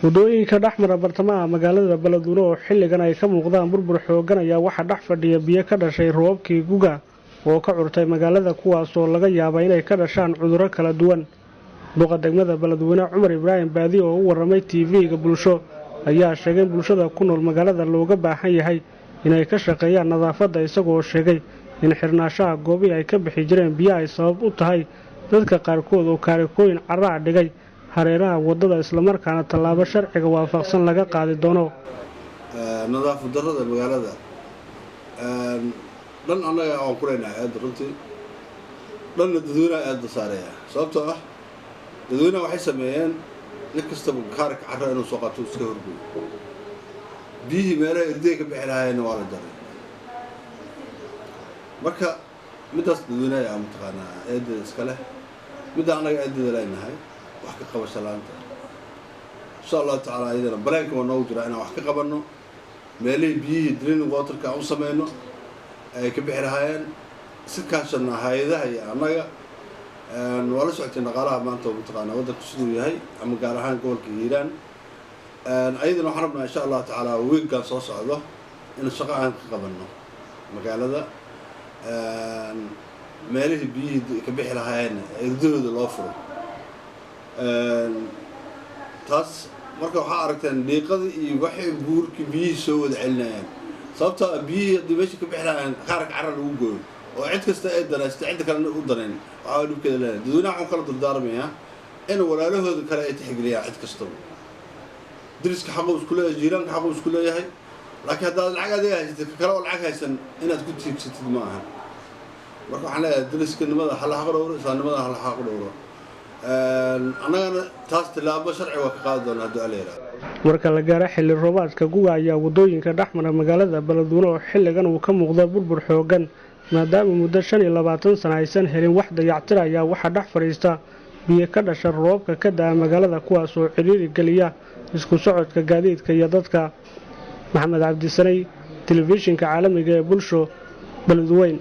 wadooyinka dhaxmara bartamaha magaalada Beledweyne oo xilligan ay ka muuqdaan burbur xoogan ayaa waxa dhex fadhiya biyo ka dhashay roobkii guga oo ka curtay magaalada kuwaas oo laga yaabo inay ka dhashaan cudurro kala duwan. Duqa degmada Beledweyne Cumar Ibraahim Baadi oo u waramay TV-ga bulsho ayaa sheegay in bulshada ku nool magaalada looga baahan yahay inay ka shaqeeyaan nadaafadda isagoo sheegay in xirnaashaha goobi ay ka bixi jireen biyo ay sabab u tahay dadka qaarkood oo kaarikooyin carraa dhigay hareeraha wadada isla markaana tallaabo sharciga waafaqsan laga qaadi doono. nadaafad darrada magaalada dhan annaga aan ku leenahay aad runtii dhanna dadweynaha aad saareeya sababtoo ah dadweynaha waxay sameeyeen nin kastaba kaarka carra inuu soo qaato iska horgeeyo biyihii meelaha irday ka bixi lahaayeenna waa la jaray marka midaas dadweynaha aan mataqaanaa eedada iska leh midda annaga eedada leenahay wax ka qabasho la'aanta insha allahu tacaala iyadana baleenka waa noogu jira inaan wax ka qabanno meelihii biyihii draining waterka aan u samayno ay ka bixi lahaayeen si kaashana hay-adaha iyo annaga waa la socotay dhaqaalaha maanta mataqaanaa waddanku siduu yahay ama gaar ahaan gobolka hiiraan ayadana waxaan rabnaa insha allahu tacaala wiiggaan soo socdo in shaqo aan ka qabanno magaalada meelihii biyihii ka bixi lahaayeen irdahooda loo furo taas marka waxaa aragteen dhiiqadii iyo waxay buurkii biyihii soo wada celinayaan sababtoo ah biyihii haddii meesha ka bixi lahaayeen qaarka carra lagu gooyo oo cid kasta ay danaysta cidda kalena u danayn waxaa dhibkeeda leedahay dadweynaha waxaan kala dardaarmayaa in walaalahooda kale ay tixgeliyaan cid kastaba dariska xaquu isku leeyahay jiiraanka xaquu isku leeyahay laakiin haddaad lacag adiga haysatid ka kale oo lacag haysan inaad ku tiigsatid ma aha marka waxaan leeyahay dariskanimada hala xaq dhowro islaamnimada hala xaq dhowro annagana taas tilaabo sharci waa ka qaadi doona hadduu alla yidhaahdo. marka la gaaro xilli roobaadka guga ayaa wadooyinka dhexmara magaalada Beledweyne oo xilligan uu ka muuqdo burbur xoogan maadaama muddo 25 sano aysan helin wax dayactir ayaa waxa dhex fariista biyo ka dhasha roobka ka daa magaalada kuwaas oo ciriiri galiya isku socodka gaadiidka iyo dadka. Maxamed Cabdi Sanay, telefishinka caalamiga ee bulsho Beledweyne.